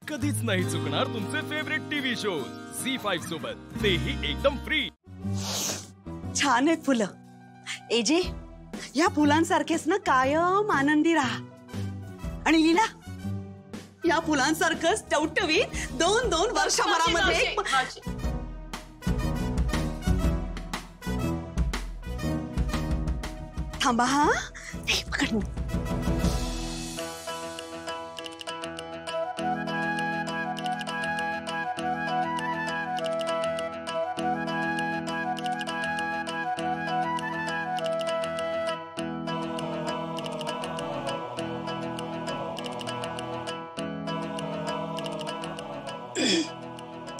कधीच नाही चुकणार तुमचे फेवरेट टीव्ही शोज झी5 सोबत, तेही एकदम फ्री। छान आहेत फुलं एजे, या फुलांसारखेच ना कायम आनंदी राहा। आणि लीला, या फुलांसारखंच टवटवीत 2-2 वर्षभरामध्ये थांबा हा, पकड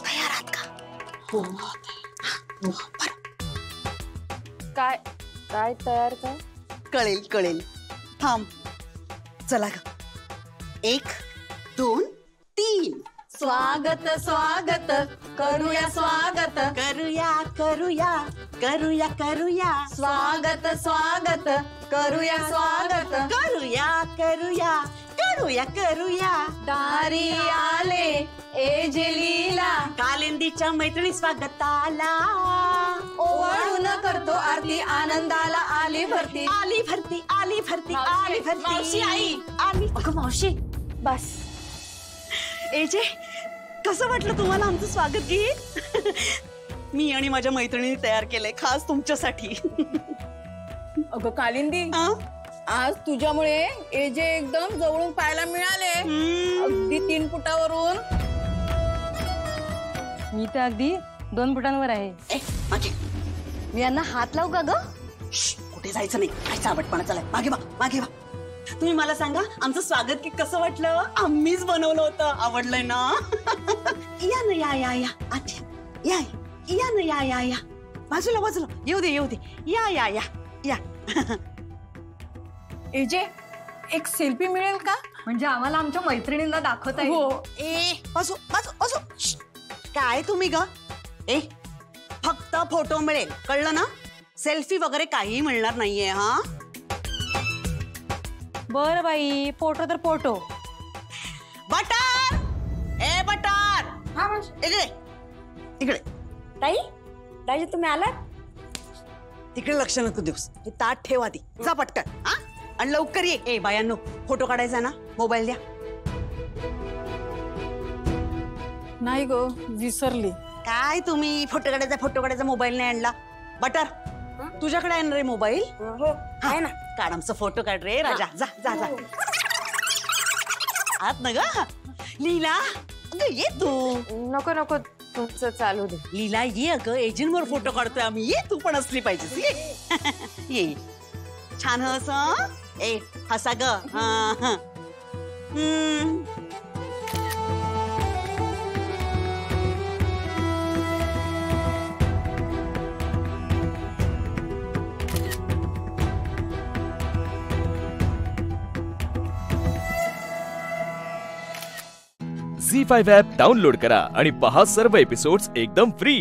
तयार आहात का? हो काय काय तयार काय? कळेल कळेल, थांब। चला ग, 1 2 3। स्वागत स्वागत करूया स्वागत, करूया करूया करूया करूया, स्वागत स्वागत करूया स्वागत, करूया करूया करूया करूया। दारी आले एजे लीला, कालिंदीच्या मैत्रिणी स्वागताला ओवाळून करतो आरती, आनंदाला आली भरती, आली भरती आली भरती आली भरती। मावशी, आई आली। अगं मावशी बस। एजे, कसं वाटलं तुम्हाला आमचं स्वागत गीत? मी आणि माझ्या मैत्रिणीने तयार केलंय खास तुमच्यासाठी। अगं कालिंदी, आज तुझ्यामुळे एजे एकदम जवळून पाहायला मिळाले, अगदी 3 फुटावरून। मी तर अगदी 2 फुटांवर आहे। ए, मागे मी यांना हात लावू का ग? कुठे जायचं नाही, काय चावटपणा चालाय। मागे बा मागे बा। तुम्ही मला सांगा, आमचं स्वागत गीत कसं वाटलं? आम्हीच बनवलं होतं, आवडलंय ना? या ना, या या या, अच्छा या या ना, या या या, बाजूला बाजूला, येऊ दे येऊ दे, या या या या। एजे, एक सेल्फी मिळेल का? म्हणजे आम्हाला आमच्या मैत्रिणींना दाखवता येईल। हो। ए बाजू बाजू बाजू। काय तुम्ही ग? ए, फक्त फोटो मिळेल, कळलं ना? सेल्फी वगैरे काही मिळणार नाहीये। हा, बर बाई, फोटो तर फोटो। बटर, ए बटर, इकडे इकडे। ताई, ताई तुम्ही आलात? तिकडे लक्ष नको देऊस, हे ताट ठेवा ती, जा पटकन हा, आणि लवकर ये। ए बायांनो, फोटो काढायचा ना, मोबाईल द्या। नाही गो, विसरली। काय तुम्ही फोटो काढायचा मोबाईल नाही आणला? बटर, तुझ्याकडे आहे ना रे मोबाईल? हो आहे ना। काढ, आमचा फोटो काढ रे राजा, जा जा जा। आत ना ग लीला, अगं ये तू। नको नको, तुमचं चालू दे। लीला ये, अगं एजंटवर फोटो काढतोय आम्ही, ये तू पण असली पाहिजेस, ये ये। छान हस हं? ए हसा ग। हा, झी5 ॲप डाउनलोड करा आणि पहा सर्व एपिसोड्स एकदम फ्री।